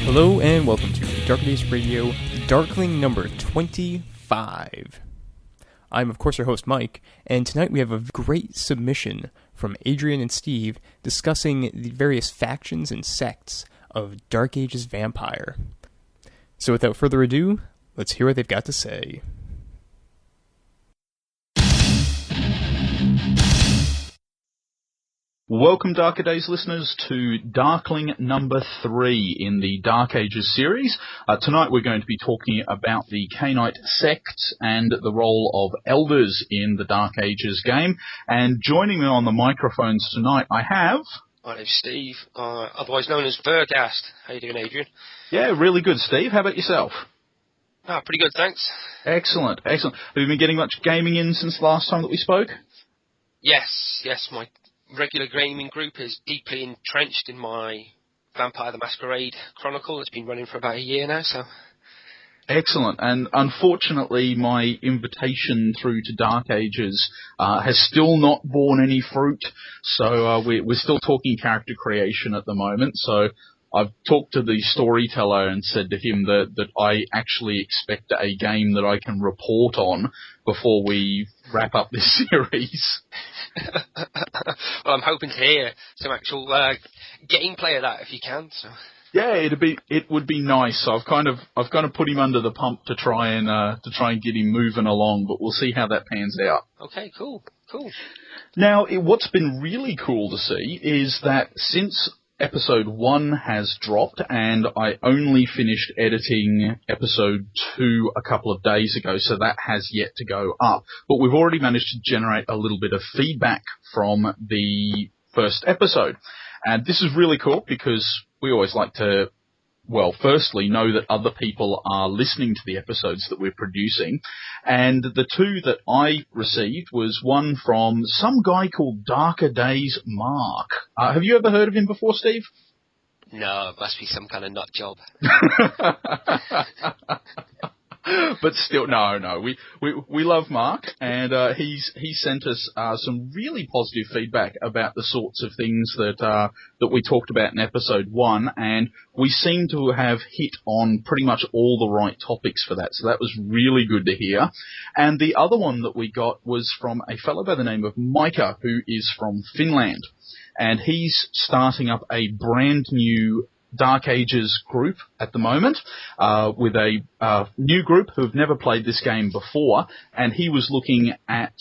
Hello and welcome to Dark Days Radio, Darkling number 25. I'm of course your host Mike, and tonight we have a great submission from Adrian and Steve discussing the various factions and sects of Dark Ages vampire. So without further ado, let's hear what they've got to say. Welcome, Darker Days listeners, to Darkling number 3 in the Dark Ages series. Tonight we're going to be talking about the Cainite sect and the role of elders in the Dark Ages game. And joining me on the microphones tonight I have... My name's Steve, otherwise known as Verghast. How you doing, Adrian? Yeah, really good, Steve. How about yourself? Pretty good, thanks. Excellent, excellent. Have you been getting much gaming in since the last time that we spoke? Yes, my regular gaming group is deeply entrenched in my Vampire the Masquerade Chronicle. It's been running for about a year now, so... Excellent. And unfortunately, my invitation through to Dark Ages has still not borne any fruit, so we're still talking character creation at the moment, so I've talked to the storyteller and said to him that I actually expect a game that I can report on before we wrap up this series. Well, I'm hoping to hear some actual gameplay of that if you can. So. Yeah, it would be nice. So I've kind of put him under the pump to try and get him moving along, but we'll see how that pans out. Okay, cool. Now, what's been really cool to see is that since Episode 1 has dropped, and I only finished editing Episode 2 a couple of days ago, so that has yet to go up. But we've already managed to generate a little bit of feedback from the first episode. And this is really cool because we always like to, well, firstly, know that other people are listening to the episodes that we're producing. And the two that I received was one from some guy called Darker Days Mark. Have you ever heard of him before, Steve? No, it must be some kind of nut job. But still, no. We love Mark, and he sent us some really positive feedback about the sorts of things that we talked about in episode 1, and we seem to have hit on pretty much all the right topics for that. So that was really good to hear. And the other one that we got was from a fellow by the name of Micah, who is from Finland, and he's starting up a brand new Dark Ages group at the moment, with a new group who've never played this game before, and he was looking at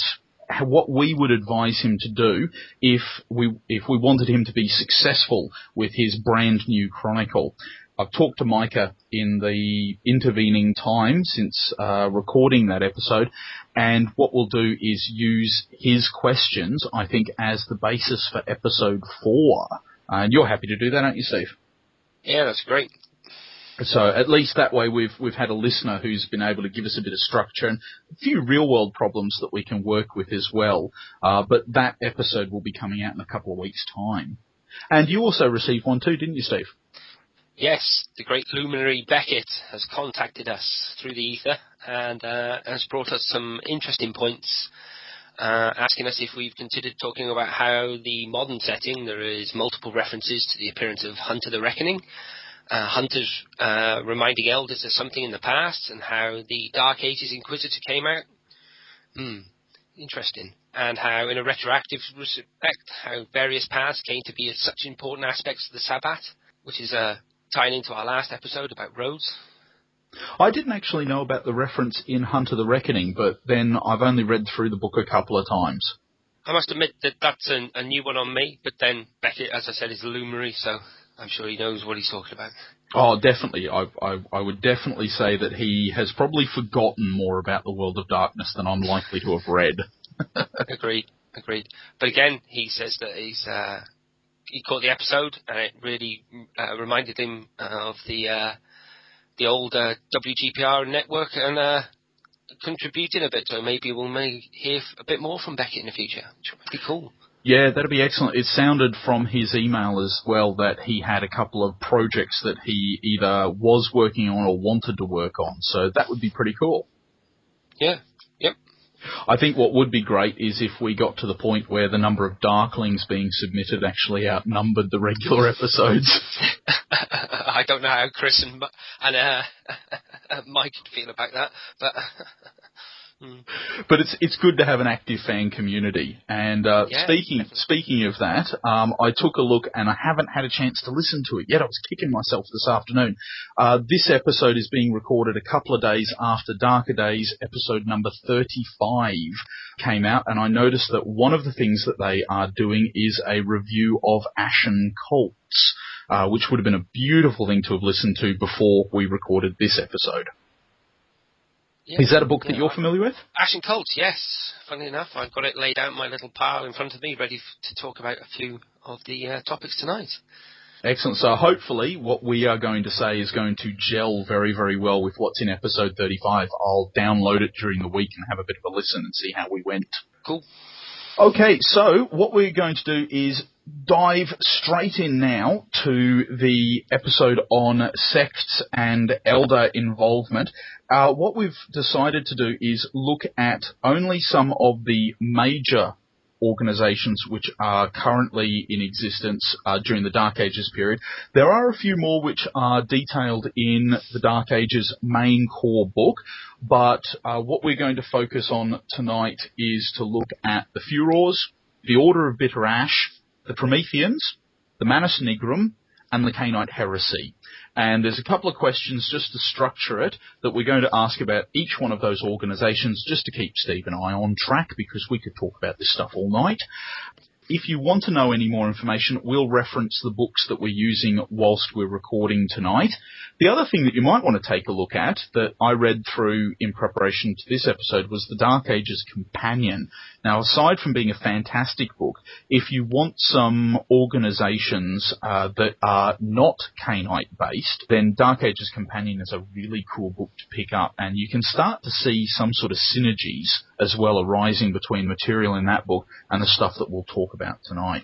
what we would advise him to do if we wanted him to be successful with his brand new Chronicle. I've talked to Micah in the intervening time since recording that episode, and what we'll do is use his questions, I think, as the basis for episode 4. And you're happy to do that, aren't you, Steve? Yeah, that's great. So at least that way we've had a listener who's been able to give us a bit of structure and a few real-world problems that we can work with as well. But that episode will be coming out in a couple of weeks' time. And you also received one too, didn't you, Steve? Yes, the great luminary Beckett has contacted us through the ether and has brought us some interesting points, asking us if we've considered talking about how the modern setting, there is multiple references to the appearance of Hunter the Reckoning, hunters reminding elders of something in the past, and how the Dark Ages Inquisitor came out. Interesting. And how, in a retroactive respect, how various paths came to be such important aspects of the Sabbat, which is tying into our last episode about roads. I didn't actually know about the reference in Hunter the Reckoning, but then I've only read through the book a couple of times. I must admit that that's a new one on me, but then Beckett, as I said, is a luminary, so I'm sure he knows what he's talking about. Oh, definitely. I would definitely say that he has probably forgotten more about the World of Darkness than I'm likely to have read. Agreed. But again, he says that he caught the episode and it really reminded him of the old WGPR network and contributing a bit to it. Maybe we'll hear a bit more from Beckett in the future, which would be cool. Yeah, that'd be excellent. It sounded from his email as well that he had a couple of projects that he either was working on or wanted to work on, so that would be pretty cool. Yeah, yep. I think what would be great is if we got to the point where the number of Darklings being submitted actually outnumbered the regular episodes. I don't know how Chris and Mike feel about that, but... But it's good to have an active fan community. And speaking of that, I took a look and I haven't had a chance to listen to it yet. I was kicking myself this afternoon. This episode is being recorded a couple of days after Darker Days episode number 35 came out, and I noticed that one of the things that they are doing is a review of Ashen Cults, which would have been a beautiful thing to have listened to before we recorded this episode. Yeah, is that a book that you're familiar with? Ashen Cults, yes. Funnily enough, I've got it laid out in my little pile in front of me, ready to talk about a few of the topics tonight. Excellent. So hopefully what we are going to say is going to gel very, very well with what's in episode 35. I'll download it during the week and have a bit of a listen and see how we went. Cool. Okay, so what we're going to do is dive straight in now to the episode on sects and elder involvement. What we've decided to do is look at only some of the major organizations which are currently in existence during the Dark Ages period. There are a few more which are detailed in the Dark Ages main core book, but what we're going to focus on tonight is to look at the Furors, the Order of Bitter Ash, the Prometheans, the Manus Nigrum, and the Cainite Heresy. And there's a couple of questions just to structure it that we're going to ask about each one of those organisations just to keep Steve and I on track, because we could talk about this stuff all night. If you want to know any more information, we'll reference the books that we're using whilst we're recording tonight. The other thing that you might want to take a look at that I read through in preparation to this episode was the Dark Ages Companion. Now, aside from being a fantastic book, if you want some organisations that are not Cainite-based, then Dark Ages Companion is a really cool book to pick up, and you can start to see some sort of synergies as well arising between material in that book and the stuff that we'll talk about tonight.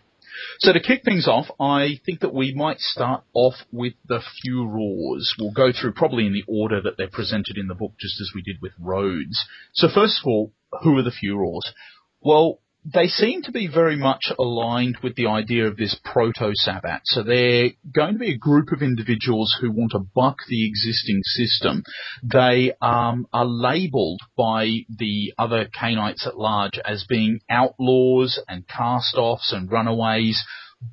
So to kick things off, I think that we might start off with the Furors. We'll go through probably in the order that they're presented in the book, just as we did with Rhodes. So first of all, who are the Furors? Well, they seem to be very much aligned with the idea of this proto-Sabbat. So they're going to be a group of individuals who want to buck the existing system. They are labelled by the other Cainites at large as being outlaws and cast-offs and runaways,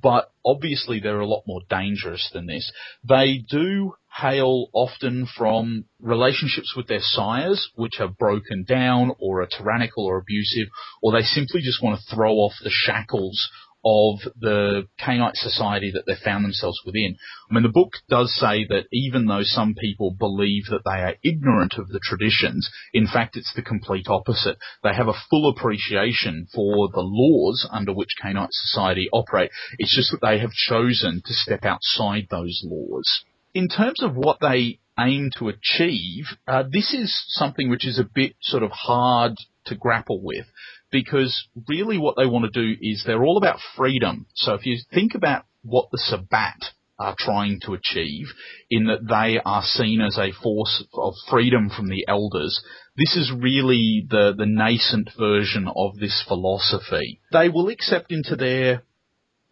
but obviously they're a lot more dangerous than this. They do hail often from relationships with their sires, which have broken down or are tyrannical or abusive, or they simply just want to throw off the shackles of the Cainite society that they found themselves within. I mean, the book does say that even though some people believe that they are ignorant of the traditions, in fact, it's the complete opposite. They have a full appreciation for the laws under which Cainite society operate. It's just that they have chosen to step outside those laws. In terms of what they aim to achieve, this is something which is a bit sort of hard to grapple with, because really what they want to do is they're all about freedom. So if you think about what the Sabbat are trying to achieve, in that they are seen as a force of freedom from the elders, this is really the nascent version of this philosophy. They will accept into their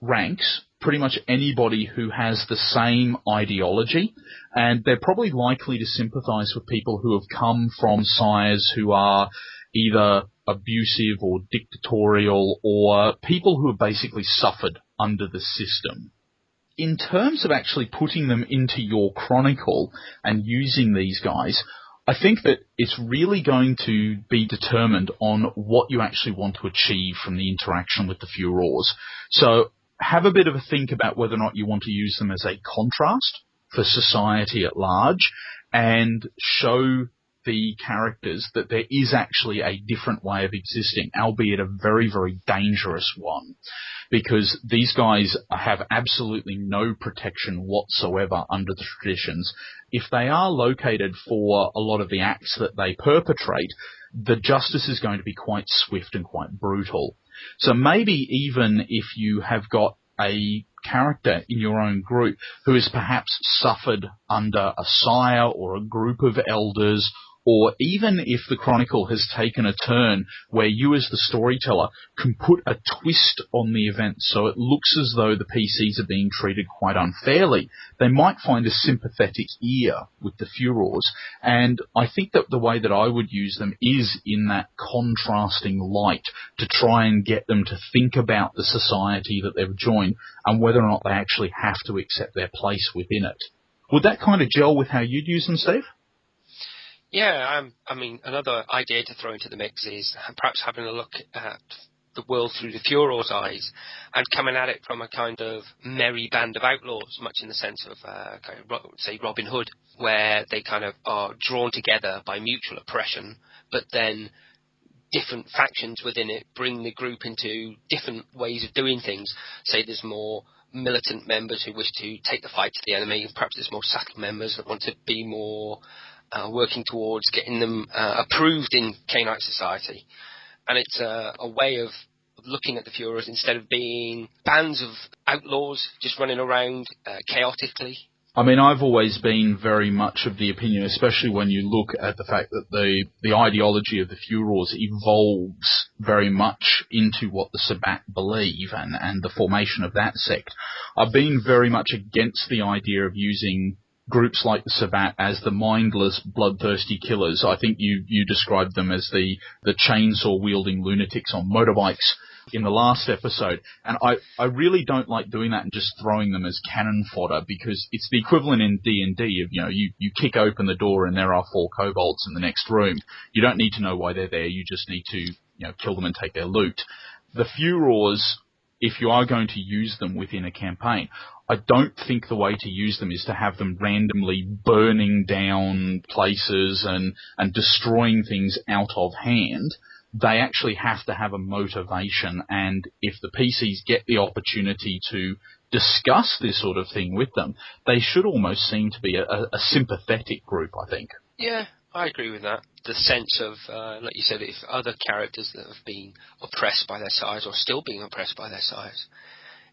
ranks pretty much anybody who has the same ideology, and they're probably likely to sympathise with people who have come from sires who are either abusive or dictatorial, or people who have basically suffered under the system. In terms of actually putting them into your chronicle and using these guys, I think that it's really going to be determined on what you actually want to achieve from the interaction with the Furors. So have a bit of a think about whether or not you want to use them as a contrast for society at large, and show the characters that there is actually a different way of existing, albeit a very, very dangerous one, because these guys have absolutely no protection whatsoever under the traditions. If they are located for a lot of the acts that they perpetrate, the justice is going to be quite swift and quite brutal. So maybe even if you have got a character in your own group who has perhaps suffered under a sire or a group of elders, or even if the chronicle has taken a turn where you as the storyteller can put a twist on the event so it looks as though the PCs are being treated quite unfairly, they might find a sympathetic ear with the Furors. And I think that the way that I would use them is in that contrasting light, to try and get them to think about the society that they've joined and whether or not they actually have to accept their place within it. Would that kind of gel with how you'd use them, Steve? Yeah, I mean, another idea to throw into the mix is perhaps having a look at the world through the Furor's eyes and coming at it from a kind of merry band of outlaws, much in the sense of, say, Robin Hood, where they kind of are drawn together by mutual oppression, but then different factions within it bring the group into different ways of doing things. Say there's more militant members who wish to take the fight to the enemy, and perhaps there's more subtle members that want to be more working towards getting them approved in Cainite society. And it's a way of looking at the Furors instead of being bands of outlaws just running around chaotically. I mean, I've always been very much of the opinion, especially when you look at the fact that the ideology of the Furors evolves very much into what the Sabbat believe and the formation of that sect. I've been very much against the idea of using groups like the Sabbat as the mindless, bloodthirsty killers. I think you described them as the chainsaw-wielding lunatics on motorbikes in the last episode. And I really don't like doing that and just throwing them as cannon fodder, because it's the equivalent in D&D of, you kick open the door and there are 4 kobolds in the next room. You don't need to know why they're there. You just need to, kill them and take their loot. The Furors, if you are going to use them within a campaign, I don't think the way to use them is to have them randomly burning down places and destroying things out of hand. They actually have to have a motivation, and if the PCs get the opportunity to discuss this sort of thing with them, they should almost seem to be a sympathetic group, I think. Yeah, I agree with that. The sense of, like you said, if other characters that have been oppressed by their sires or still being oppressed by their sires,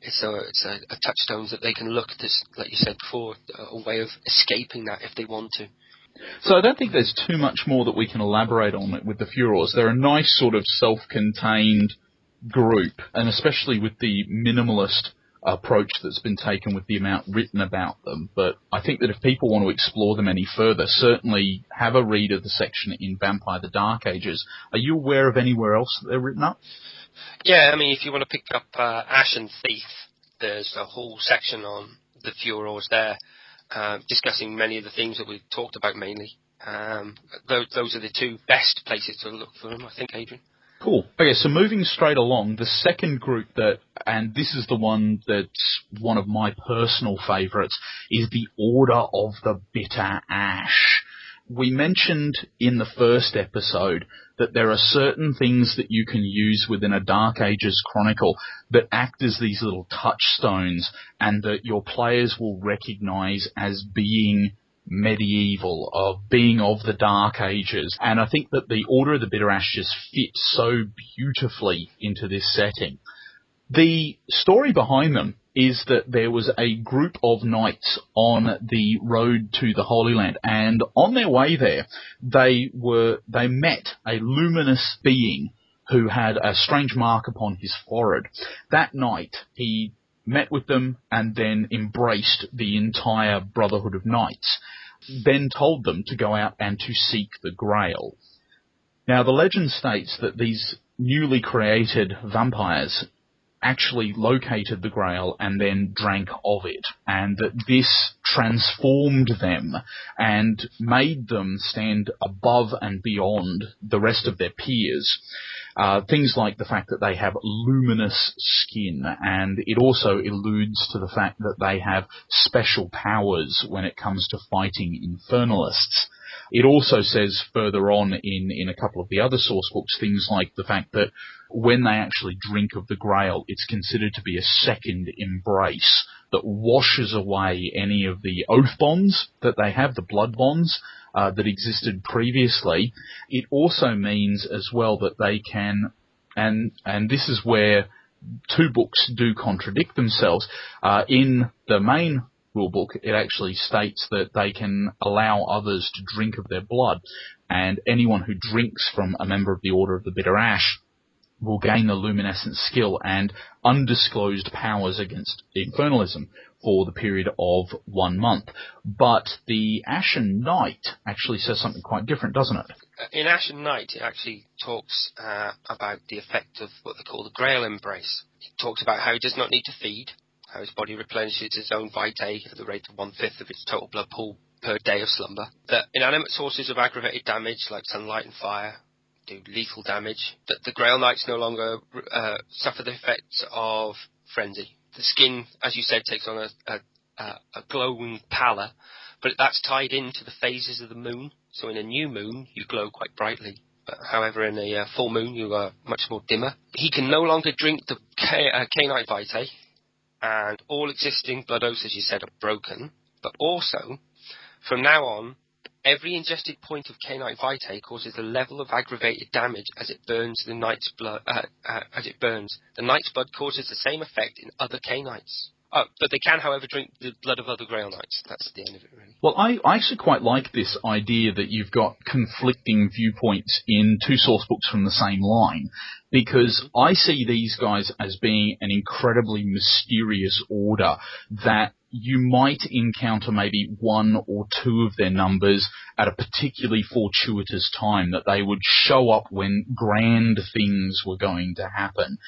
it's a touchstone that they can look at this, like you said before, a way of escaping that if they want to. So I don't think there's too much more that we can elaborate on it with the Furors. They're a nice sort of self-contained group, and especially with the minimalist approach that's been taken with the amount written about them. But I think that if people want to explore them any further, certainly have a read of the section in Vampire the Dark Ages. Are you aware of anywhere else that they're written up? Yeah, I mean, if you want to pick up Ashen Thief, there's a whole section on the Furors there, discussing many of the things that we've talked about mainly. Those are the 2 best places to look for them, I think, Adrian. Cool. Okay, so moving straight along, the second group and this is the one that's one of my personal favourites, is the Order of the Bitter Ash. We mentioned in the first episode that there are certain things that you can use within a Dark Ages chronicle that act as these little touchstones, and that your players will recognise as being medieval, of being of the Dark Ages. And I think that the Order of the Bitter Ash just fits so beautifully into this setting. The story behind them is that there was a group of knights on the road to the Holy Land, and on their way there, they met a luminous being who had a strange mark upon his forehead. That night, he met with them and then embraced the entire Brotherhood of Knights, then told them to go out and to seek the Grail. Now, the legend states that these newly created vampires actually located the Grail and then drank of it, and that this transformed them and made them stand above and beyond the rest of their peers. Things like the fact that they have luminous skin, and it also alludes to the fact that they have special powers when it comes to fighting infernalists. It also says further on in a couple of the other source books things like the fact that when they actually drink of the Grail, it's considered to be a second embrace that washes away any of the oath bonds that they have, the blood bonds that existed previously. It also means as well that they can, and this is where two books do contradict themselves. In the main rulebook, it actually states that they can allow others to drink of their blood, and anyone who drinks from a member of the Order of the Bitter Ash will gain the luminescent skill and undisclosed powers against infernalism for the period of 1 month. But the Ashen Knight actually says something quite different, doesn't it? In Ashen Knight, it actually talks about the effect of what they call the Grail Embrace. It talks about how he does not need to feed, how his body replenishes its own vitae at the rate of 1/5 of its total blood pool per day of slumber. That inanimate sources of aggravated damage, like sunlight and fire, do lethal damage. That the Grail Knights no longer suffer the effects of frenzy. The skin, as you said, takes on a glowing pallor, but that's tied into the phases of the moon. So in a new moon, you glow quite brightly. But however, in a full moon, you are much more dimmer. He can no longer drink the Cainite vitae, and all existing blood oaths, as you said, are broken. But also, from now on, every ingested point of Cainite vitae causes a level of aggravated damage as it burns the Knight's blood. The Knight's blood causes the same effect in other Cainites. Oh, but they can, however, drink the blood of other Grail Knights. That's the end of it, really. Well, I actually quite like this idea that you've got conflicting viewpoints in two source books from the same line, because I see these guys as being an incredibly mysterious order that you might encounter maybe one or two of their numbers at a particularly fortuitous time, that they would show up when grand things were going to happen.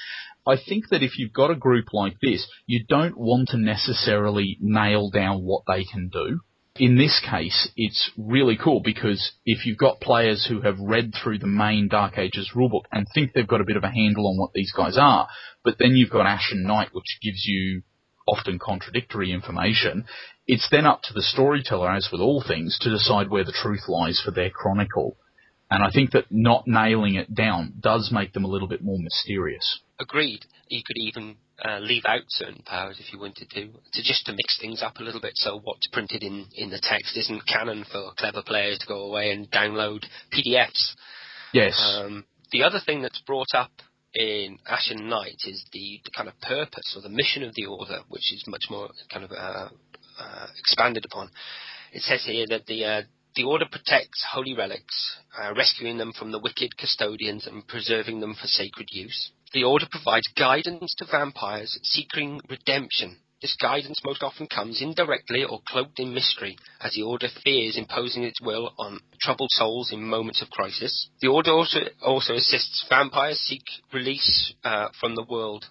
I think that if you've got a group like this, you don't want to necessarily nail down what they can do. In this case, it's really cool because if you've got players who have read through the main Dark Ages rulebook and think they've got a bit of a handle on what these guys are, but then you've got Ashen Knight, which gives you often contradictory information, it's then up to the storyteller, as with all things, to decide where the truth lies for their chronicle. And I think that not nailing it down does make them a little bit more mysterious. Agreed. You could even leave out certain powers if you wanted to just to mix things up a little bit, so what's printed in the text isn't canon for clever players to go away and download PDFs. Yes. The other thing that's brought up in Ashen Knight is the kind of purpose or the mission of the Order, which is much more kind of expanded upon. It says here that the Order protects holy relics, rescuing them from the wicked custodians and preserving them for sacred use. The Order provides guidance to vampires seeking redemption. This guidance most often comes indirectly or cloaked in mystery, as the Order fears imposing its will on troubled souls in moments of crisis. The Order also assists vampires seek release from the world,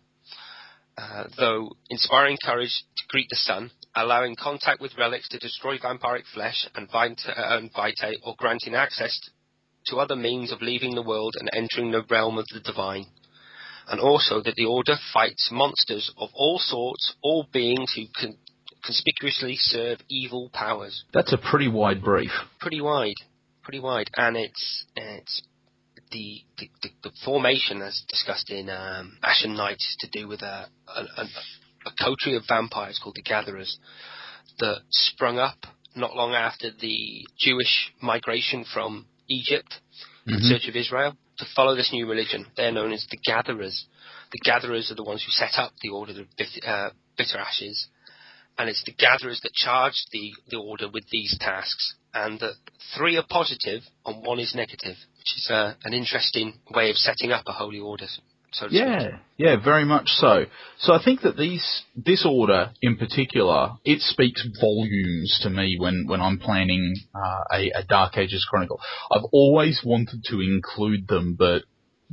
though inspiring courage to greet the sun, allowing contact with relics to destroy vampiric flesh and vitae, or granting access to other means of leaving the world and entering the realm of the divine. And also that the Order fights monsters of all sorts, all beings who conspicuously serve evil powers. That's a pretty wide brief. Pretty wide. And it's the formation, as discussed in Ashen Knight, is to do with a coterie of vampires called the Gatherers that sprung up not long after the Jewish migration from Egypt in search of Israel to follow this new religion. They're known as the Gatherers. The Gatherers are the ones who set up the Order of Bitter Ashes, and it's the Gatherers that charged the Order with these tasks, and that 3 are positive and 1 is negative, which is an interesting way of setting up a holy order, so to speak. Yeah, very much so. So I think that this order in particular, it speaks volumes to me when I'm planning a Dark Ages Chronicle. I've always wanted to include them, but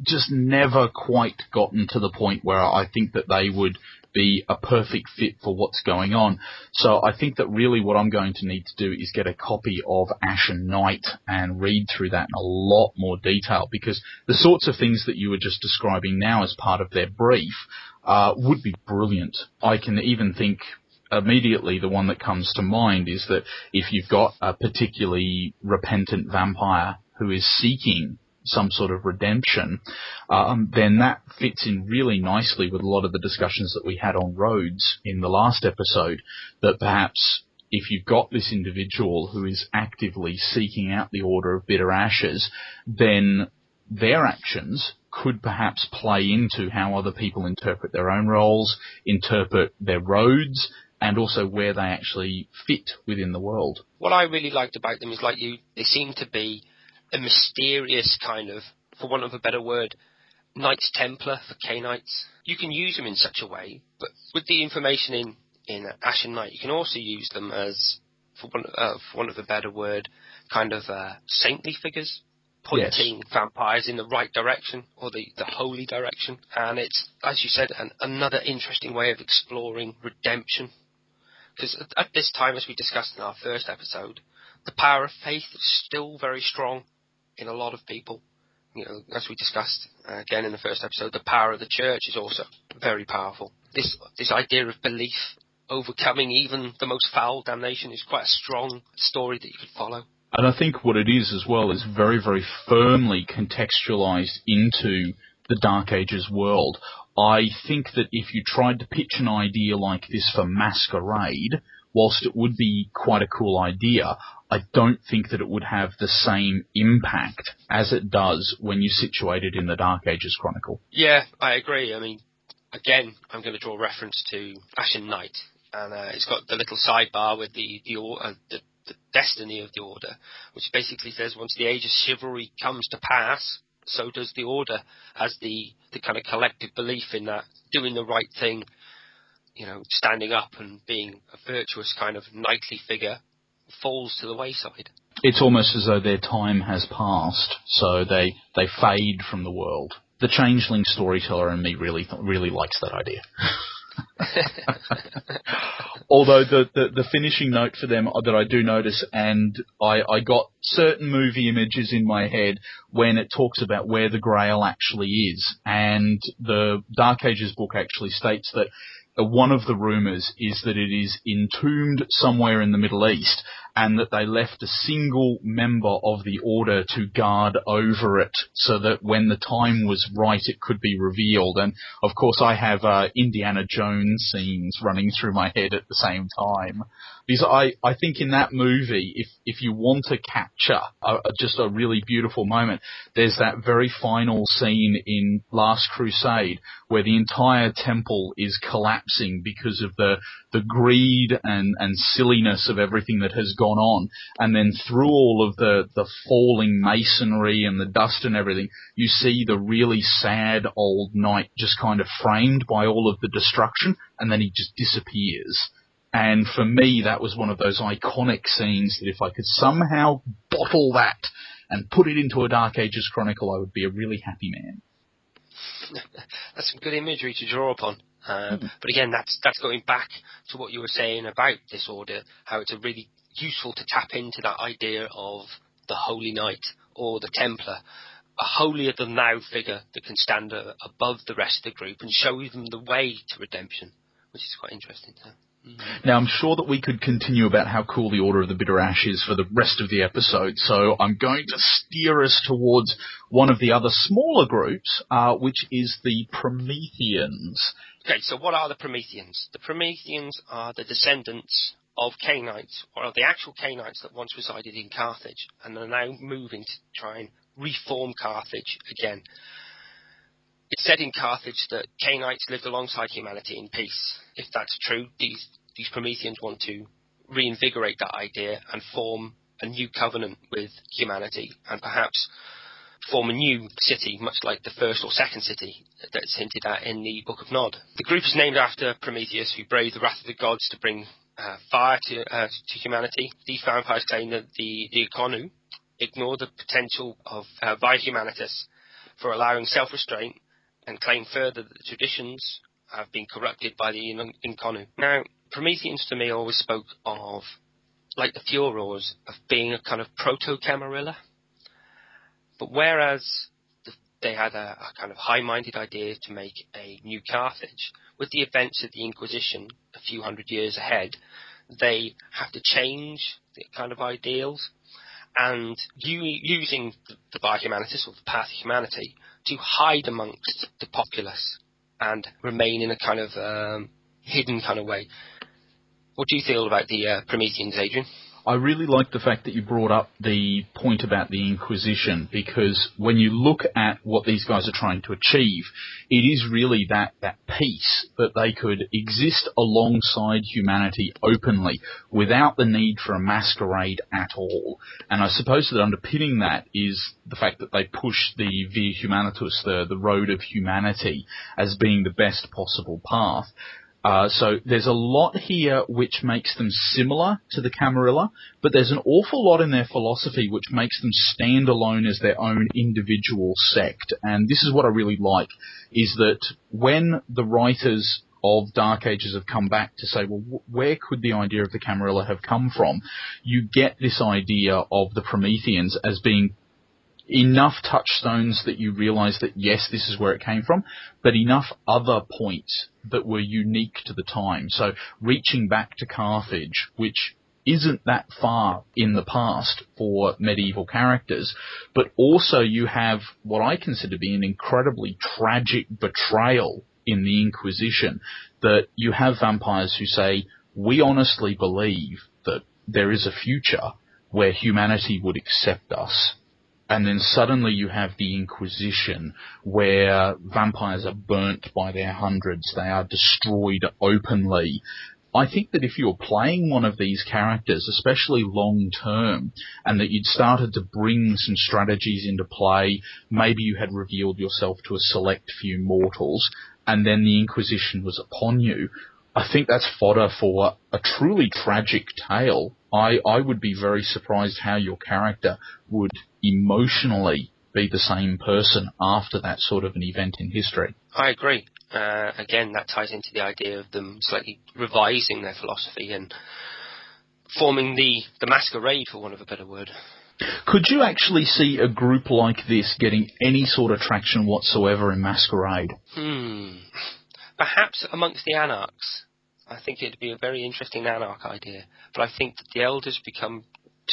just never quite gotten to the point where I think that they would be a perfect fit for what's going on. So I think that really what I'm going to need to do is get a copy of Ashen Night and read through that in a lot more detail, because the sorts of things that you were just describing now as part of their brief would be brilliant. I can even think immediately the one that comes to mind is that if you've got a particularly repentant vampire who is seeking some sort of redemption, then that fits in really nicely with a lot of the discussions that we had on roads in the last episode, that perhaps if you've got this individual who is actively seeking out the Order of Bitter Ashes, then their actions could perhaps play into how other people interpret their own roles, interpret their roads, and also where they actually fit within the world. What I really liked about them is, they seem to be a mysterious kind of, for want of a better word, Knights Templar for K-Knights. You can use them in such a way, but with the information in Ashen Night, you can also use them as, for want of a better word, kind of saintly figures, pointing vampires in the right direction, or the holy direction. And it's, as you said, another interesting way of exploring redemption. Because at this time, as we discussed in our first episode, the power of faith is still very strong in a lot of people. As we discussed again in the first episode, the power of the church is also very powerful. This idea of belief overcoming even the most foul damnation is quite a strong story that you could follow. And I think what it is as well is very, very firmly contextualized into the Dark Ages world. I think that if you tried to pitch an idea like this for Masquerade, whilst it would be quite a cool idea, I don't think that it would have the same impact as it does when you situate it in the Dark Ages Chronicle. Yeah, I agree. I mean, again, I'm going to draw reference to Ashen Night, and it's got the little sidebar with the destiny of the Order, which basically says once the age of chivalry comes to pass, so does the Order, as the kind of collective belief in that doing the right thing, standing up and being a virtuous kind of knightly figure falls to the wayside. It's almost as though their time has passed, so they fade from the world. The changeling storyteller in me really likes that idea. Although the finishing note for them that I do notice, and I got certain movie images in my head when it talks about where the Grail actually is, and the Dark Ages book actually states that one of the rumours is that it is entombed somewhere in the Middle East, and that they left a single member of the Order to guard over it, so that when the time was right, it could be revealed. And, of course, I have Indiana Jones scenes running through my head at the same time. Because I think in that movie, if you want to capture just a really beautiful moment, there's that very final scene in Last Crusade where the entire temple is collapsing because of the greed and silliness of everything that has gone on. And then through all of the falling masonry and the dust and everything, you see the really sad old knight just kind of framed by all of the destruction, and then he just disappears. And for me, that was one of those iconic scenes that if I could somehow bottle that and put it into a Dark Ages Chronicle, I would be a really happy man. That's some good imagery to draw upon. But again, that's going back to what you were saying about this Order, how it's a really useful to tap into that idea of the Holy Knight or the Templar, a holier-than-thou figure that can stand above the rest of the group and show them the way to redemption, which is quite interesting too. Now, I'm sure that we could continue about how cool the Order of the Bitter Ash is for the rest of the episode, so I'm going to steer us towards one of the other smaller groups, which is the Prometheans. Okay, so what are the Prometheans? The Prometheans are the descendants of K-Knights, or the actual K-Knights that once resided in Carthage, and are now moving to try and reform Carthage again. It's said in Carthage that K-Knights lived alongside humanity in peace. If that's true, these Prometheans want to reinvigorate that idea and form a new covenant with humanity, and perhaps form a new city, much like the first or second city that's hinted at in the Book of Nod. The group is named after Prometheus, who braved the wrath of the gods to bring fire to humanity. These vampires claim that the Iconu ignore the potential of Via Humanitas for allowing self-restraint, and claim further that the traditions have been corrupted by the Inconnu. Now, Prometheans to me always spoke of, like the Furors, of being a kind of proto-Camarilla. But whereas they had a kind of high-minded idea to make a new Carthage, with the events of the Inquisition a few hundred years ahead, they have to change the kind of ideals, and using the Bar Humanitas, or the path of humanity, to hide amongst the populace and remain in a kind of hidden kind of way. What do you feel about the Prometheans, Adrian? I really like the fact that you brought up the point about the Inquisition, because when you look at what these guys are trying to achieve, it is really that peace, that they could exist alongside humanity openly without the need for a masquerade at all. And I suppose that underpinning that is the fact that they push the Via Humanitas, the road of humanity, as being the best possible path. So there's a lot here which makes them similar to the Camarilla, but there's an awful lot in their philosophy which makes them stand alone as their own individual sect. And this is what I really like, is that when the writers of Dark Ages have come back to say, well, where could the idea of the Camarilla have come from? You get this idea of the Prometheans as being enough touchstones that you realise that, yes, this is where it came from, but enough other points that were unique to the time. So reaching back to Carthage, which isn't that far in the past for medieval characters, but also you have what I consider to be an incredibly tragic betrayal in the Inquisition, that you have vampires who say, we honestly believe that there is a future where humanity would accept us. And then suddenly you have the Inquisition, where vampires are burnt by their hundreds. They are destroyed openly. I think that if you're playing one of these characters, especially long term, and that you'd started to bring some strategies into play, maybe you had revealed yourself to a select few mortals, and then the Inquisition was upon you, I think that's fodder for a truly tragic tale. I would be very surprised how your character would emotionally be the same person after that sort of an event in history. I agree. Again, that ties into the idea of them slightly revising their philosophy and forming the masquerade, for want of a better word. Could you actually see a group like this getting any sort of traction whatsoever in Masquerade? Perhaps amongst the Anarchs. I think it'd be a very interesting Anarch idea, but I think that the Elders become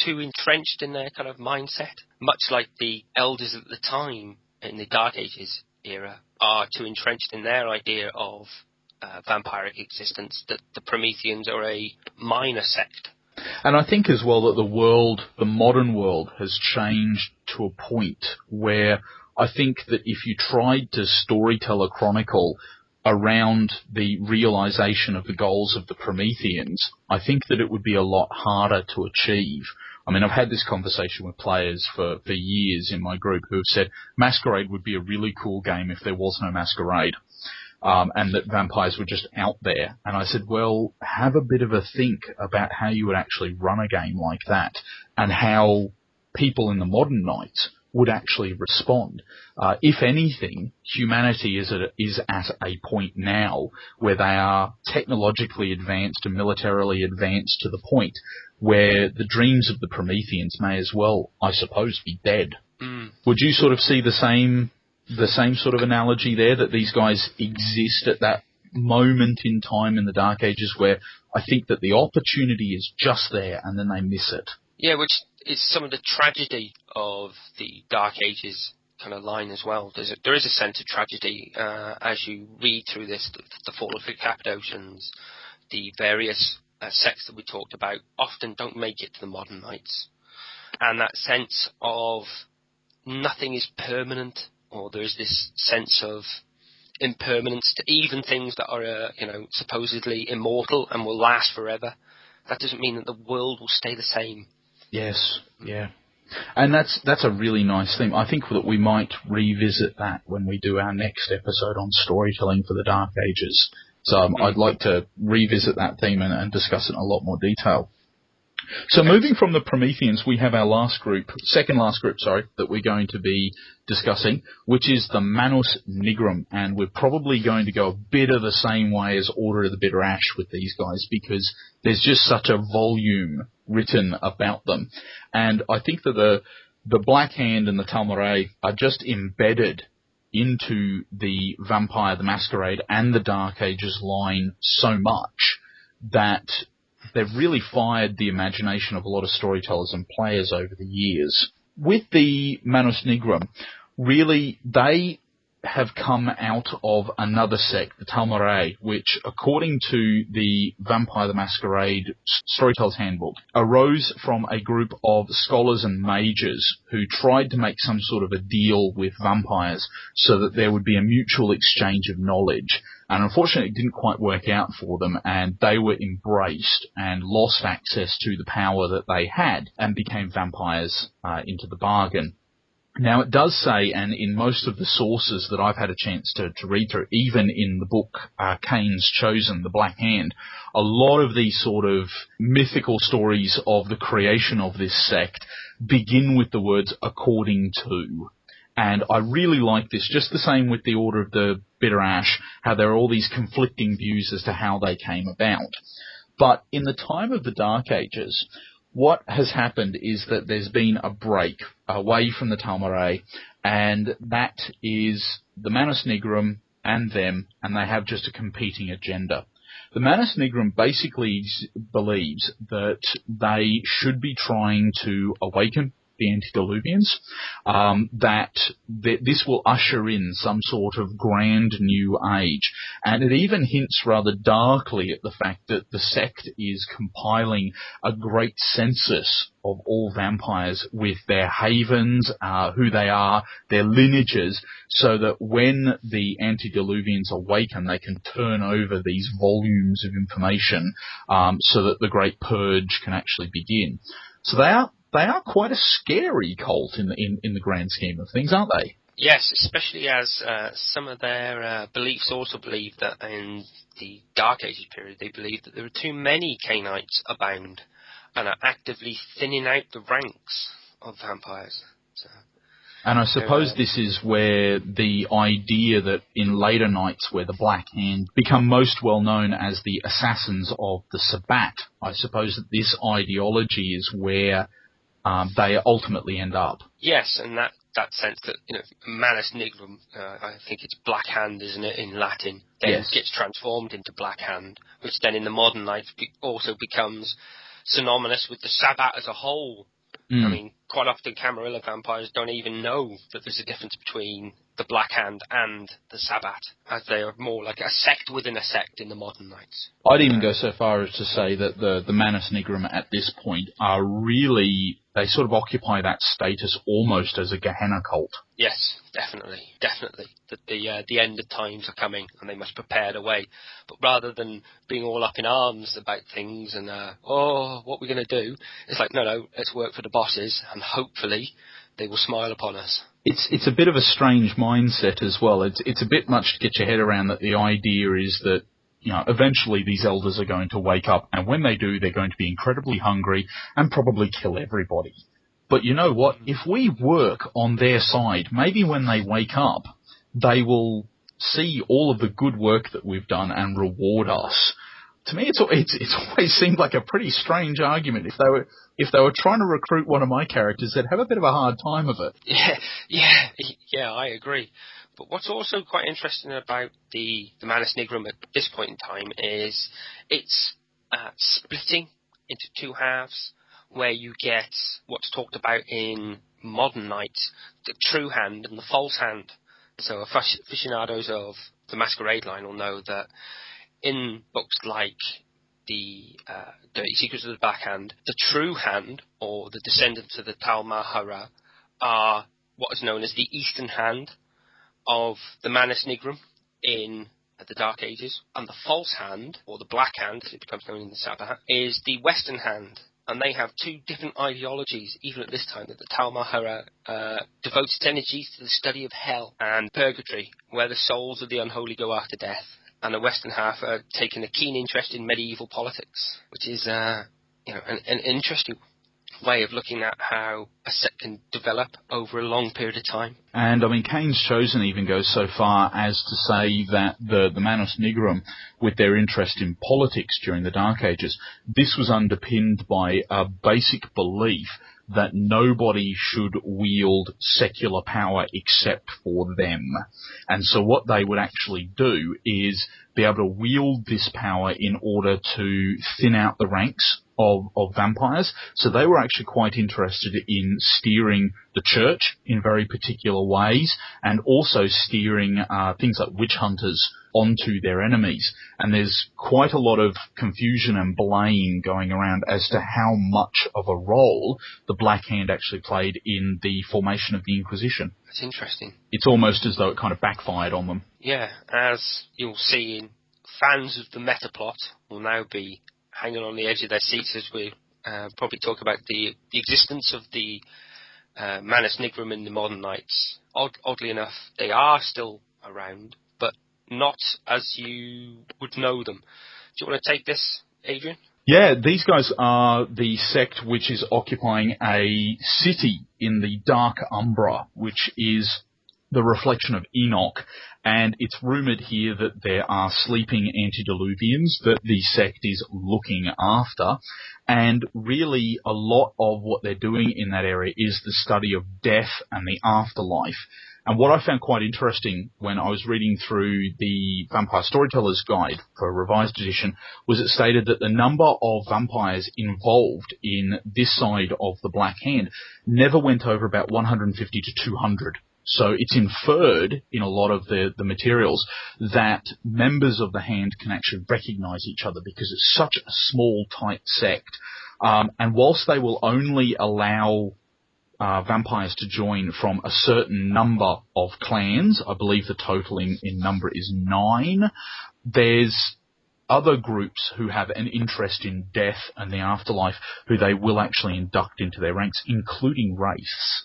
too entrenched in their kind of mindset, much like the Elders at the time in the Dark Ages era are too entrenched in their idea of vampiric existence, that the Prometheans are a minor sect. And I think as well that the modern world has changed to a point where I think that if you tried to storytell a chronicle around the realization of the goals of the Prometheans, I think that it would be a lot harder to achieve. I mean, I've had this conversation with players for years in my group who have said Masquerade would be a really cool game if there was no Masquerade, and that vampires were just out there. And I said, well, have a bit of a think about how you would actually run a game like that, and how people in the modern night would actually respond. If anything, humanity is at a point now where they are technologically advanced and militarily advanced to the point where the dreams of the Prometheans may as well, I suppose, be dead. Would you sort of see the same sort of analogy there, that these guys exist at that moment in time in the Dark Ages where I think that the opportunity is just there and then they miss it? Yeah, which is some of the tragedy of the Dark Ages kind of line as well. There is a sense of tragedy as you read through this, the fall of the Cappadocians, the various sects that we talked about often don't make it to the modern knights. And that sense of nothing is permanent, or there's this sense of impermanence to even things that are, supposedly immortal and will last forever. That doesn't mean that the world will stay the same. Yes, yeah. And that's a really nice thing. I think that we might revisit that when we do our next episode on storytelling for the Dark Ages. So I'd like to revisit that theme and discuss it in a lot more detail. So moving from the Prometheans, we have our second last group, that we're going to be discussing, which is the Manus Nigrum, and we're probably going to go a bit of the same way as Order of the Bitter Ash with these guys, because there's just such a volume written about them. And I think that the Black Hand and the Tal'Marei are just embedded into the Vampire the Masquerade and the Dark Ages line so much that they've really fired the imagination of a lot of storytellers and players over the years. With the Manus Nigrum, really, they have come out of another sect, the Tal'Marei, which, according to the Vampire the Masquerade Storyteller's Handbook, arose from a group of scholars and mages who tried to make some sort of a deal with vampires so that there would be a mutual exchange of knowledge. And unfortunately, it didn't quite work out for them, and they were embraced and lost access to the power that they had and became vampires into the bargain. Now, it does say, and in most of the sources that I've had a chance to read through, even in the book Cain's Chosen, The Black Hand, a lot of these sort of mythical stories of the creation of this sect begin with the words according to. And I really like this, just the same with the Order of the Bitter Ash, how there are all these conflicting views as to how they came about. But in the time of the Dark Ages, what has happened is that there's been a break away from the Tal'Marei, and that is the Manus Nigrum and them, and they have just a competing agenda. The Manus Nigrum basically believes that they should be trying to awaken the antediluvians, that this will usher in some sort of grand new age. And it even hints rather darkly at the fact that the sect is compiling a great census of all vampires with their havens, who they are, their lineages, so that when the antediluvians awaken, they can turn over these volumes of information, so that the Great Purge can actually begin. So they are quite a scary cult in the grand scheme of things, aren't they? Yes, especially as some of their beliefs also believe that in the Dark Ages period, they believe that there are too many Cainites abound and are actively thinning out the ranks of vampires. So, and I suppose this is where the idea that in later nights where the Black Hand become most well known as the assassins of the Sabbat, I suppose that this ideology is where they ultimately end up. Yes, and that sense that, Manus Nigrum, I think it's Black Hand, isn't it, in Latin, then gets transformed into Black Hand, which then in the modern life also becomes synonymous with the Sabbat as a whole. I mean, quite often Camarilla vampires don't even know that there's a difference between the Black Hand and the Sabbat, as they are more like a sect within a sect in the modern nights. I'd even go so far as to say that the Manus Nigrum at this point are really, they sort of occupy that status almost as a Gehenna cult. Yes, definitely. That the end of times are coming and they must prepare the way. But rather than being all up in arms about things and, what we're going to do, it's like, no, let's work for the bosses and hopefully they will smile upon us. It's a bit of a strange mindset as well. It's a bit much to get your head around that the idea is that, eventually these elders are going to wake up, and when they do, they're going to be incredibly hungry and probably kill everybody. But you know what? If we work on their side, maybe when they wake up, they will see all of the good work that we've done and reward us. To me, it's always seemed like a pretty strange argument. If they were trying to recruit one of my characters, they'd have a bit of a hard time of it. Yeah, I agree. But what's also quite interesting about the Manus Nigrum at this point in time is it's splitting into two halves, where you get what's talked about in modern nights, the true hand and the false hand. So aficionados of the Masquerade line will know that in books like the Dirty Secrets of the Black Hand, the true hand, or the descendants of the Tal'Marei, are what is known as the Eastern Hand of the Manus Nigrum in the Dark Ages, and the false hand, or the Black Hand, as it becomes known in the Sabbat, is the Western Hand. And they have two different ideologies, even at this time, that the Tal'Marei devotes its energies to the study of hell and purgatory, where the souls of the unholy go after death. And the Western half are taking a keen interest in medieval politics, which is, an interesting way of looking at how a sect can develop over a long period of time. And, I mean, Kane's Chosen even goes so far as to say that the Manus Nigrum, with their interest in politics during the Dark Ages, this was underpinned by a basic belief that nobody should wield secular power except for them. And so what they would actually do is be able to wield this power in order to thin out the ranks of vampires. So they were actually quite interested in steering the church in very particular ways, and also steering things like witch hunters onto their enemies. And there's quite a lot of confusion and blame going around as to how much of a role the Black Hand actually played in the formation of the Inquisition. That's interesting. It's almost as though it kind of backfired on them. Yeah, as you'll see, fans of the meta plot will now be hanging on the edge of their seats as we probably talk about the existence of the Manus Nigrum in the modern Knights. Oddly enough, they are still around, but not as you would know them. Do you want to take this, Adrian? Yeah, these guys are the sect which is occupying a city in the Dark Umbra, which is the reflection of Enoch, and it's rumoured here that there are sleeping antediluvians that the sect is looking after, and really a lot of what they're doing in that area is the study of death and the afterlife. And what I found quite interesting when I was reading through the Vampire Storyteller's Guide for a revised edition was it stated that the number of vampires involved in this side of the Black Hand never went over about 150 to 200. So it's inferred in a lot of the materials that members of the Hand can actually recognise each other because it's such a small, tight sect. And whilst they will only allow vampires to join from a certain number of clans, I believe the total in number is 9, there's other groups who have an interest in death and the afterlife who they will actually induct into their ranks, including wraiths.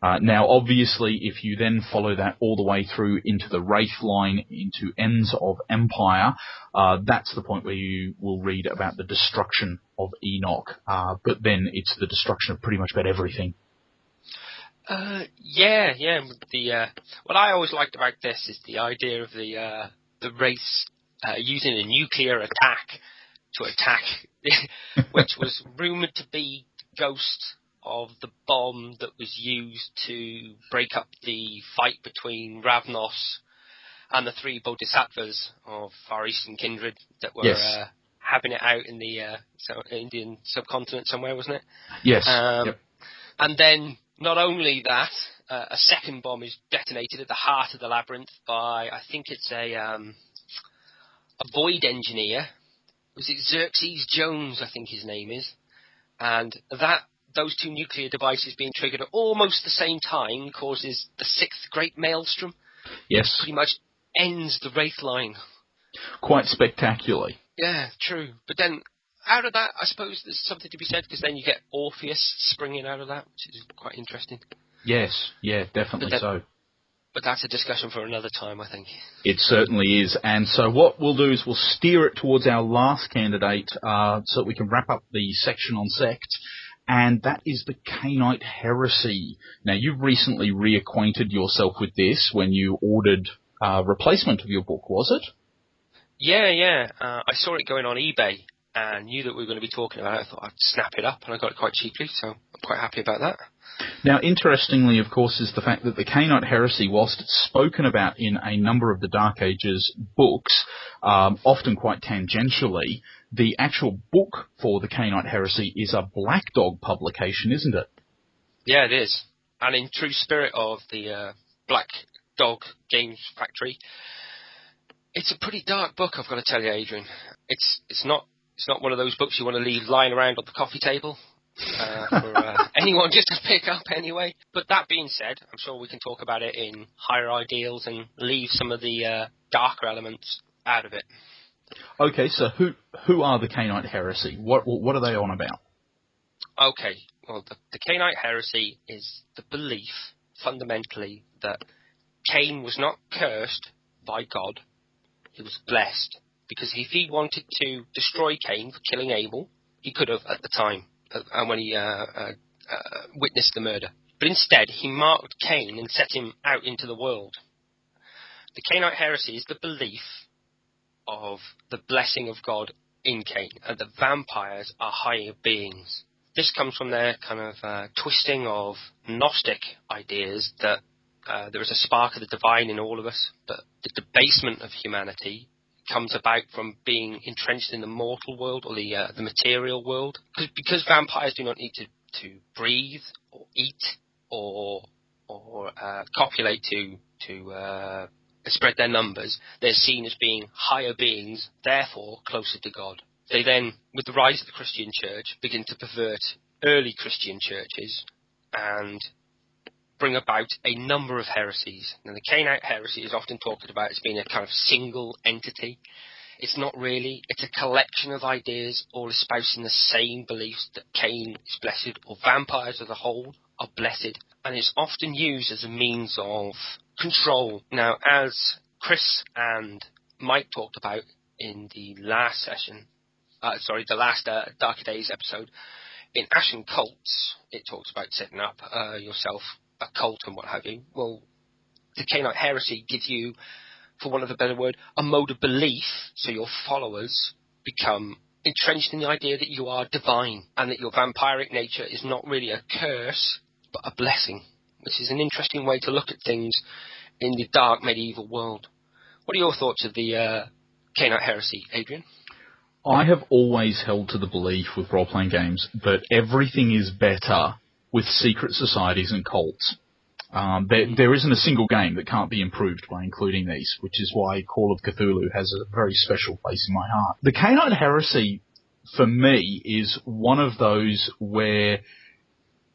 Now, obviously, if you then follow that all the way through into the Wraith line, into Ends of Empire, that's the point where you will read about the destruction of Enoch, but then it's the destruction of pretty much about everything. Yeah. What I always liked about this is the idea of the race using a nuclear attack to attack, which was rumoured to be the ghost of the bomb that was used to break up the fight between Ravnos and the 3 bodhisattvas of Far Eastern kindred that were having it out in the Indian subcontinent somewhere, wasn't it? Yes. Yep. And then, not only that, a second bomb is detonated at the heart of the labyrinth by, I think it's a void engineer. Was it Xerxes Jones, I think his name is? And those 2 nuclear devices being triggered at almost the same time causes the 6th Great Maelstrom. Yes. Pretty much ends the Wraith line. Quite spectacularly. Yeah, true. But then, out of that, I suppose there's something to be said, because then you get Orpheus springing out of that, which is quite interesting. Yes, yeah, definitely so. But that's a discussion for another time, I think. It certainly is. And so what we'll do is we'll steer it towards our last candidate so that we can wrap up the section on sects. And that is the Cainite heresy. Now, you've recently reacquainted yourself with this when you ordered a replacement of your book, was it? Yeah. I saw it going on eBay and knew that we were going to be talking about it. I thought I'd snap it up, and I got it quite cheaply, so I'm quite happy about that. Now, interestingly, of course, is the fact that the Cainite heresy, whilst it's spoken about in a number of the Dark Ages books, often quite tangentially, the actual book for the Cainite heresy is a Black Dog publication, isn't it? Yeah, it is. And in true spirit of the Black Dog Games Factory, it's a pretty dark book, I've got to tell you, Adrian. It's not one of those books you want to leave lying around on the coffee table for anyone just to pick up anyway. But that being said, I'm sure we can talk about it in higher ideals and leave some of the darker elements out of it. Okay, so who are the Cainite heresy? What are they on about? Okay, well, the Cainite heresy is the belief, fundamentally, that Cain was not cursed by God, he was blessed. Because if he wanted to destroy Cain for killing Abel, he could have at the time, and when he witnessed the murder. But instead, he marked Cain and set him out into the world. The Cainite heresy is the belief of the blessing of God in Cain, and that vampires are higher beings. This comes from their kind of twisting of Gnostic ideas that there is a spark of the divine in all of us, that the debasement of humanity comes about from being entrenched in the mortal world or the material world. Because vampires do not need to breathe or eat or copulate to spread their numbers, they're seen as being higher beings, therefore closer to God. They then, with the rise of the Christian church, begin to pervert early Christian churches and bring about a number of heresies. Now, the Cainite heresy is often talked about as being a kind of single entity. It's not really. It's a collection of ideas all espousing the same beliefs that Cain is blessed, or vampires as a whole are blessed, and it's often used as a means of control. Now, as Chris and Mike talked about in the last session, the last Darker Days episode, in Ashen Cults, it talks about setting up yourself a cult and what have you. Well, the Cainite heresy gives you, for want of a better word, a mode of belief, so your followers become entrenched in the idea that you are divine, and that your vampiric nature is not really a curse, but a blessing, which is an interesting way to look at things in the dark medieval world. What are your thoughts of the Cainite heresy, Adrian? I have always held to the belief with role-playing games that everything is better with secret societies and cults. There isn't a single game that can't be improved by including these, which is why Call of Cthulhu has a very special place in my heart. The Cainite heresy, for me, is one of those where,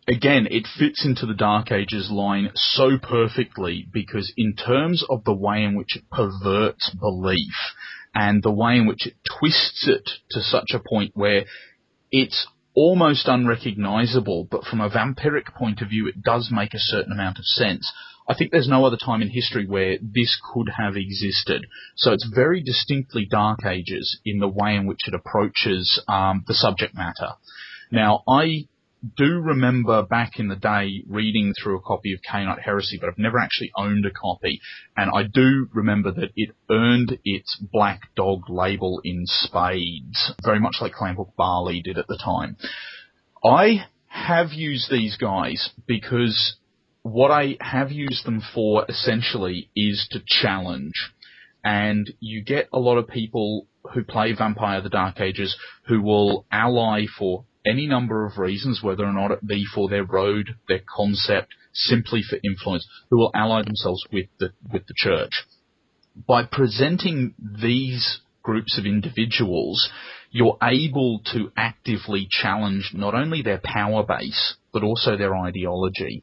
again, it fits into the Dark Ages line so perfectly, because in terms of the way in which it perverts belief and the way in which it twists it to such a point where it's almost unrecognisable, but from a vampiric point of view, it does make a certain amount of sense. I think there's no other time in history where this could have existed. So it's very distinctly Dark Ages in the way in which it approaches the subject matter. Now, I do remember back in the day reading through a copy of Cainite Heresy, but I've never actually owned a copy, and I do remember that it earned its Black Dog label in spades, very much like Clanbook Barley did at the time. I have used these guys because what I have used them for essentially is to challenge, and you get a lot of people who play Vampire the Dark Ages who will ally for any number of reasons, whether or not it be for their road, their concept, simply for influence, who will ally themselves with the church. By presenting these groups of individuals, you're able to actively challenge not only their power base, but also their ideology.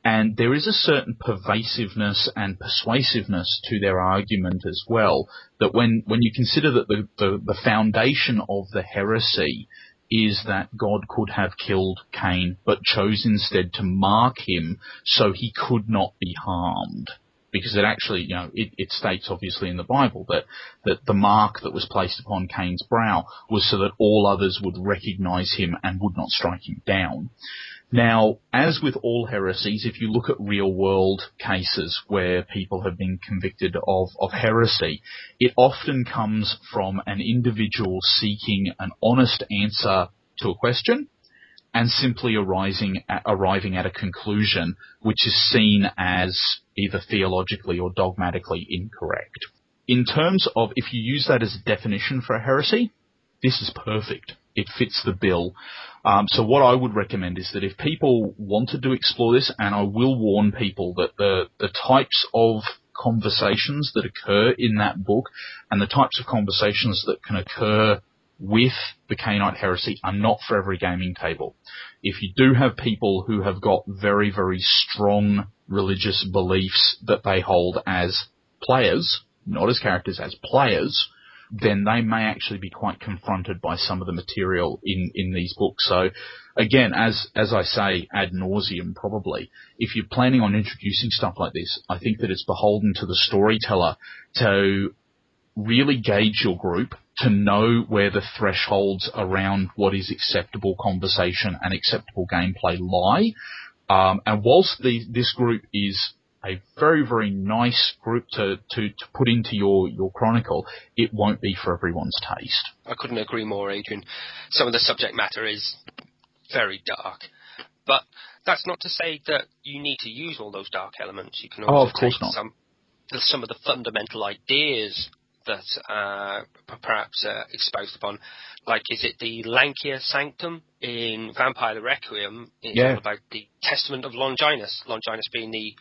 And there is a certain pervasiveness and persuasiveness to their argument as well, that when you consider that the foundation of the heresy is that God could have killed Cain, but chose instead to mark him so he could not be harmed. Because it actually, it states obviously in the Bible that the mark that was placed upon Cain's brow was so that all others would recognize him and would not strike him down. Now, as with all heresies, if you look at real-world cases where people have been convicted of heresy, it often comes from an individual seeking an honest answer to a question and simply arriving at a conclusion which is seen as either theologically or dogmatically incorrect. In terms of if you use that as a definition for a heresy, this is perfect. It fits the bill. So what I would recommend is that if people wanted to explore this, and I will warn people that the types of conversations that occur in that book and the types of conversations that can occur with the Cainite heresy are not for every gaming table. If you do have people who have got very, very strong religious beliefs that they hold as players, not as characters, as players, then they may actually be quite confronted by some of the material in these books. So, again, as I say ad nauseum probably, if you're planning on introducing stuff like this, I think that it's beholden to the storyteller to really gauge your group to know where the thresholds around what is acceptable conversation and acceptable gameplay lie. And whilst this group is a very, very nice group to put into your chronicle, it won't be for everyone's taste. I couldn't agree more, Adrian. Some of the subject matter is very dark. But that's not to say that you need to use all those dark elements. You can also take some of the fundamental ideas that perhaps exposed upon. Like, is it the Lancia Sanctum in Vampire the Requiem? It's all about the testament of Longinus. Longinus being the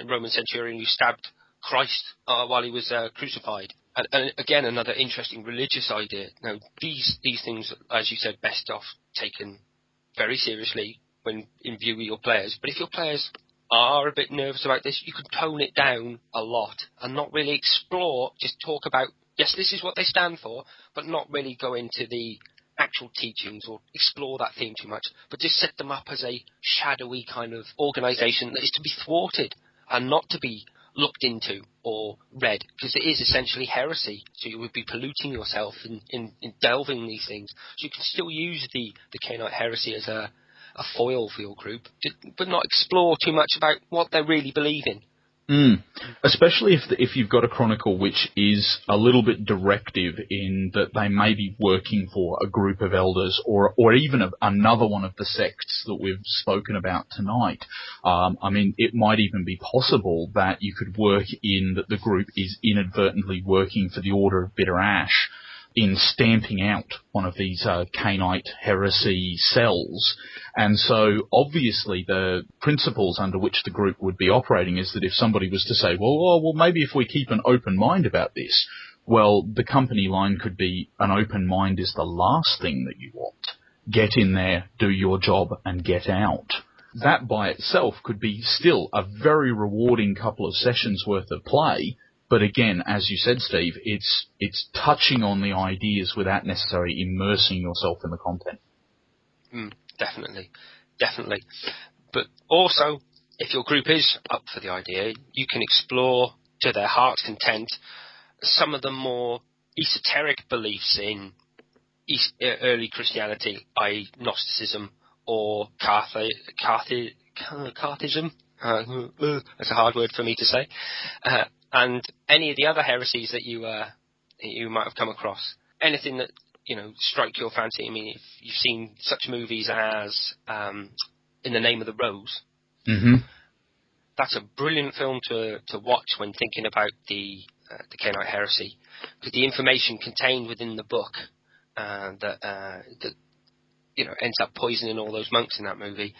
Roman centurion who stabbed Christ while he was crucified. And again, another interesting religious idea. Now, these things, as you said, best off taken very seriously when in view of your players. But if your players are a bit nervous about this, you could tone it down a lot and not really explore, just talk about, yes, this is what they stand for, but not really go into the actual teachings or explore that theme too much, but just set them up as a shadowy kind of organisation that is to be thwarted and not to be looked into or read, because it is essentially heresy. So you would be polluting yourself in delving these things. So you can still use the Cainite heresy as a foil for your group, but not explore too much about what they really believe in. Especially if you've got a chronicle which is a little bit directive in that they may be working for a group of elders or even another one of the sects that we've spoken about tonight. I mean, it might even be possible that you could work in that the group is inadvertently working for the Order of Bitter Ash in stamping out one of these Cainite heresy cells. And so, obviously, the principles under which the group would be operating is that if somebody was to say, well, maybe if we keep an open mind about this, well, the company line could be, an open mind is the last thing that you want. Get in there, do your job, and get out. That by itself could be still a very rewarding couple of sessions worth of play. But again, as you said, Steve, it's touching on the ideas without necessarily immersing yourself in the content. Definitely. But also, if your group is up for the idea, you can explore to their heart's content some of the more esoteric beliefs in early Christianity, i.e. Gnosticism or Carthism. That's a hard word for me to say. And any of the other heresies that you might have come across. Anything that, strike your fancy. I mean, if you've seen such movies as In the Name of the Rose, that's a brilliant film to watch when thinking about the Cainite heresy, because the information contained within the book that ends up poisoning all those monks in that movie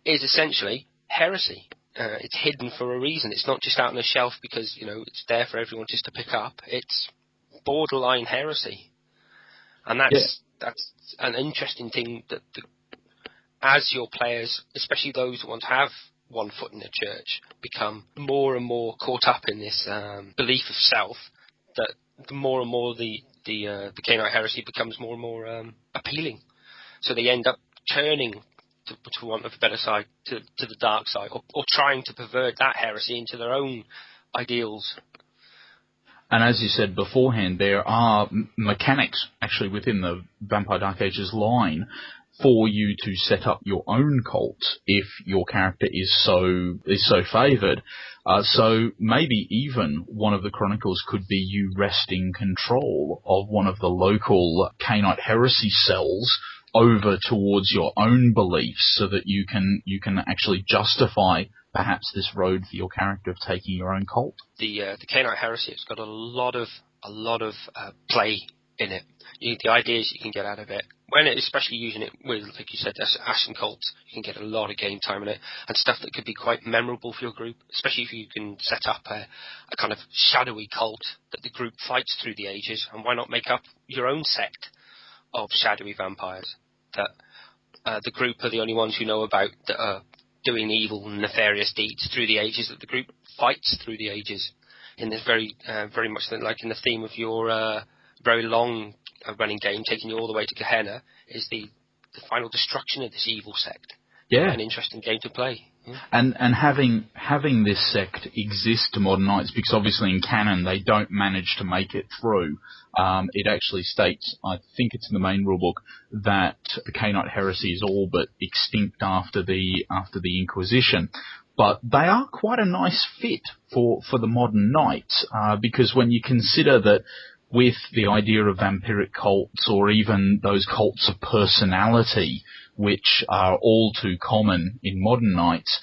is essentially heresy. It's hidden for a reason. It's not just out on the shelf because, it's there for everyone just to pick up. It's borderline heresy. And that's an interesting thing that as your players, especially those who want to have one foot in the church, become more and more caught up in this belief of self, that the more and more the Cainite heresy becomes more and more appealing. So they end up turning, to want of a better side, to the dark side, or trying to pervert that heresy into their own ideals. And as you said beforehand, there are mechanics actually within the Vampire Dark Ages line for you to set up your own cult if your character is so favoured. So maybe even one of the chronicles could be you wresting control of one of the local Cainite heresy cells over towards your own beliefs, so that you can actually justify perhaps this road for your character of taking your own cult. The Cainite heresy has got a lot of play in it. The ideas you can get out of it, especially using it with, like you said, Ashen cults, you can get a lot of game time in it, and stuff that could be quite memorable for your group, especially if you can set up a kind of shadowy cult that the group fights through the ages. And why not make up your own sect of shadowy vampires that the group are the only ones who know about, that are doing evil and nefarious deeds through the ages, that the group fights through the ages. In this very much like in the theme of your very long running game, taking you all the way to Gehenna, is the final destruction of this evil sect. Yeah. An interesting game to play. And having this sect exist to modern knights, because obviously in canon they don't manage to make it through. It actually states, I think it's in the main rulebook, that the Cainite heresy is all but extinct after the Inquisition. But they are quite a nice fit for the modern knights, because when you consider that with the idea of vampiric cults or even those cults of personality, which are all too common in modern knights,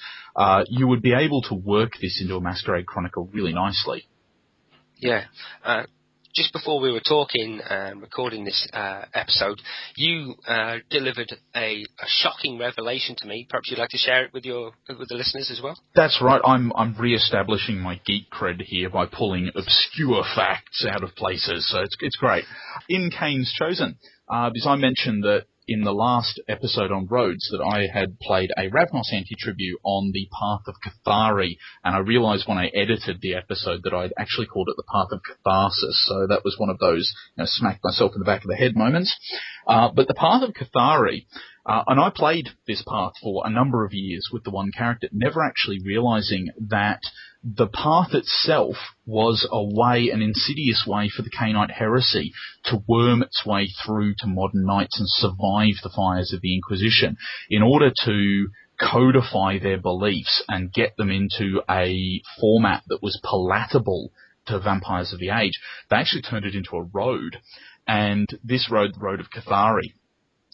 you would be able to work this into a Masquerade Chronicle really nicely. Yeah. Just before we were talking and recording this episode, you delivered a shocking revelation to me. Perhaps you'd like to share it with the listeners as well? That's right. I'm re-establishing my geek cred here by pulling obscure facts out of places, so it's great. In Kane's Chosen, because I mentioned that in the last episode on Rhodes that I had played a Ravnos anti-tribute on the Path of Cathari, and I realised when I edited the episode that I'd actually called it the Path of Catharsis, so that was one of those smack myself in the back of the head moments. But the Path of Cathari, and I played this path for a number of years with the one character, never actually realising that the path itself was a way, an insidious way for the Cainite heresy to worm its way through to modern knights and survive the fires of the Inquisition in order to codify their beliefs and get them into a format that was palatable to vampires of the age. They actually turned it into a road, and this road, the Road of Cathari,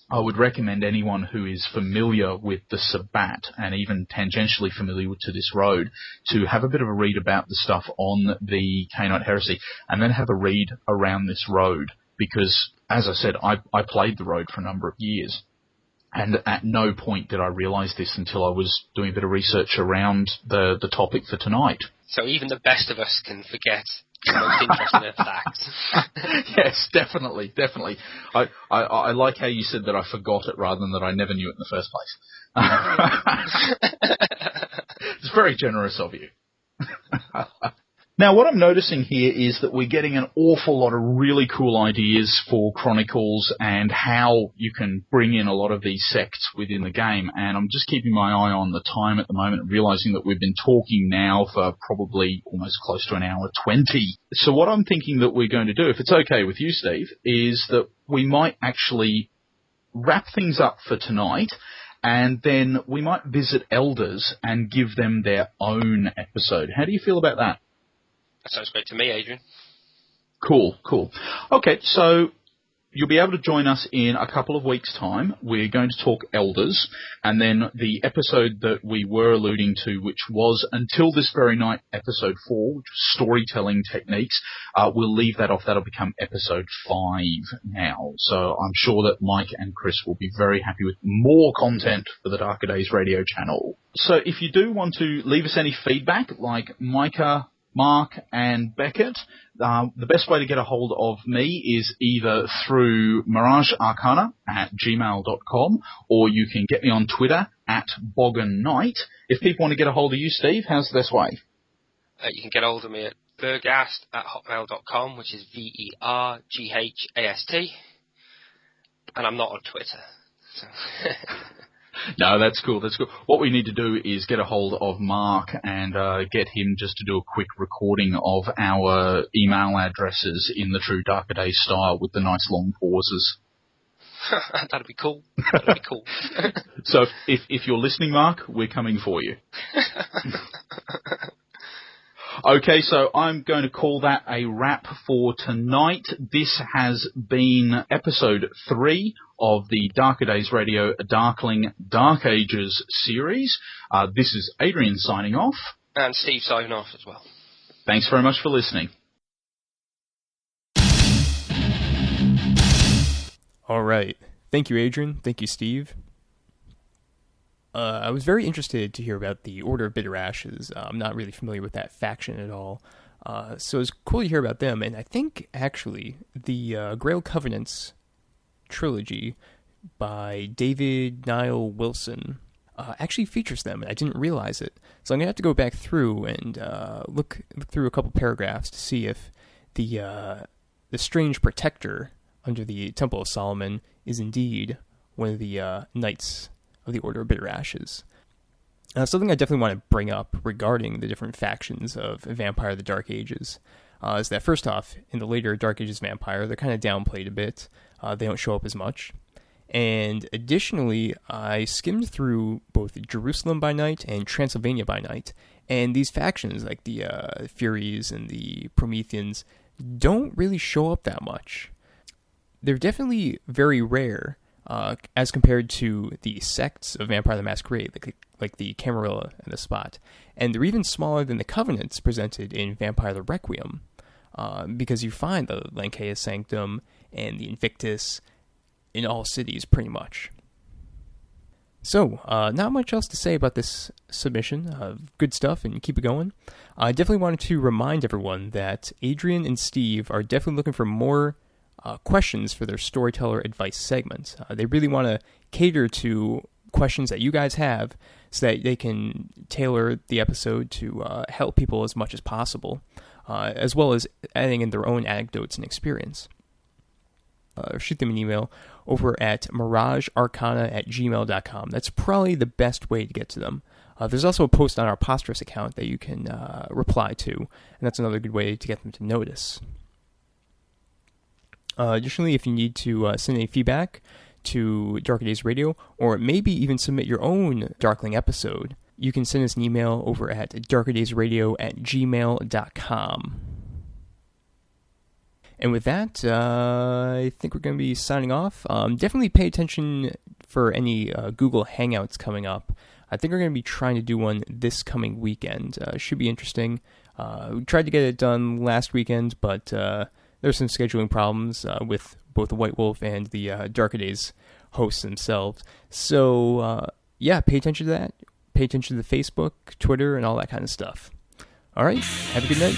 I would recommend anyone who is familiar with the Sabbat and even tangentially familiar to this road to have a bit of a read about the stuff on the Cainite heresy and then have a read around this road because, as I said, I played the road for a number of years and at no point did I realise this until I was doing a bit of research around the topic for tonight. So even the best of us can forget the most interesting facts. Yes, definitely. I like how you said that I forgot it rather than that I never knew it in the first place. It's very generous of you. Now, what I'm noticing here is that we're getting an awful lot of really cool ideas for Chronicles and how you can bring in a lot of these sects within the game. And I'm just keeping my eye on the time at the moment and realizing that we've been talking now for probably almost close to an hour 20. So what I'm thinking that we're going to do, if it's okay with you, Steve, is that we might actually wrap things up for tonight. And then we might visit elders and give them their own episode. How do you feel about that? That sounds great to me, Adrian. Cool. Okay, so you'll be able to join us in a couple of weeks' time. We're going to talk elders, and then the episode that we were alluding to, which was Until This Very Night, episode 4, which was storytelling techniques, we'll leave that off. That'll become episode 5 now. So I'm sure that Mike and Chris will be very happy with more content for the Darker Days radio channel. So if you do want to leave us any feedback, like Micah, Mark and Beckett, the best way to get a hold of me is either through miragearcana at gmail.com or you can get me on Twitter at BoggenKnight. If people want to get a hold of you, Steve, how's the best way? You can get a hold of me at Verghast at hotmail.com, which is Verghast. And I'm not on Twitter. So No, that's cool. What we need to do is get a hold of Mark and get him just to do a quick recording of our email addresses in the true Darker Days style with the nice long pauses. That'd be cool. So if you're listening, Mark, we're coming for you. Okay, so I'm going to call that a wrap for tonight. This has been episode 3 of the Darker Days Radio Darkling Dark Ages series. This is Adrian signing off. And Steve signing off as well. Thanks very much for listening. All right. Thank you, Adrian. Thank you, Steve. I was very interested to hear about the Order of Bitter Ashes. I'm not really familiar with that faction at all. So it was cool to hear about them. And I think, actually, the Grail Covenants trilogy by David Niall Wilson actually features them, and I didn't realize it. So I'm going to have to go back through and look through a couple paragraphs to see if the Strange Protector under the Temple of Solomon is indeed one of the knights of the Order of Bitter Ashes. Something I definitely want to bring up regarding the different factions of Vampire the Dark Ages is that, first off, in the later Dark Ages Vampire, they're kind of downplayed a bit. They don't show up as much. And additionally, I skimmed through both Jerusalem by Night and Transylvania by Night, and these factions, like the Furies and the Prometheans, don't really show up that much. They're definitely very rare, as compared to the sects of Vampire the Masquerade, like the Camarilla and the Spot. And they're even smaller than the Covenants presented in Vampire the Requiem, because you find the Lancaeus Sanctum and the Invictus in all cities, pretty much. So, not much else to say about this submission. Good stuff, and keep it going. I definitely wanted to remind everyone that Adrian and Steve are definitely looking for more questions for their Storyteller Advice segment. They really want to cater to questions that you guys have so that they can tailor the episode to help people as much as possible, as well as adding in their own anecdotes and experience. Shoot them an email over at miragearcana@gmail.com. That's probably the best way to get to them. There's also a post on our Posterous account that you can reply to, and that's another good way to get them to notice. Additionally, if you need to send any feedback to Darker Days Radio, or maybe even submit your own Darkling episode, you can send us an email over at darkerdaysradio@gmail.com. And with that, I think we're going to be signing off. Definitely pay attention for any Google Hangouts coming up. I think we're going to be trying to do one this coming weekend. Should be interesting. We tried to get it done last weekend, but there's some scheduling problems with both the White Wolf and the Darker Days hosts themselves. So, yeah, pay attention to that. Pay attention to the Facebook, Twitter, and all that kind of stuff. All right, have a good night.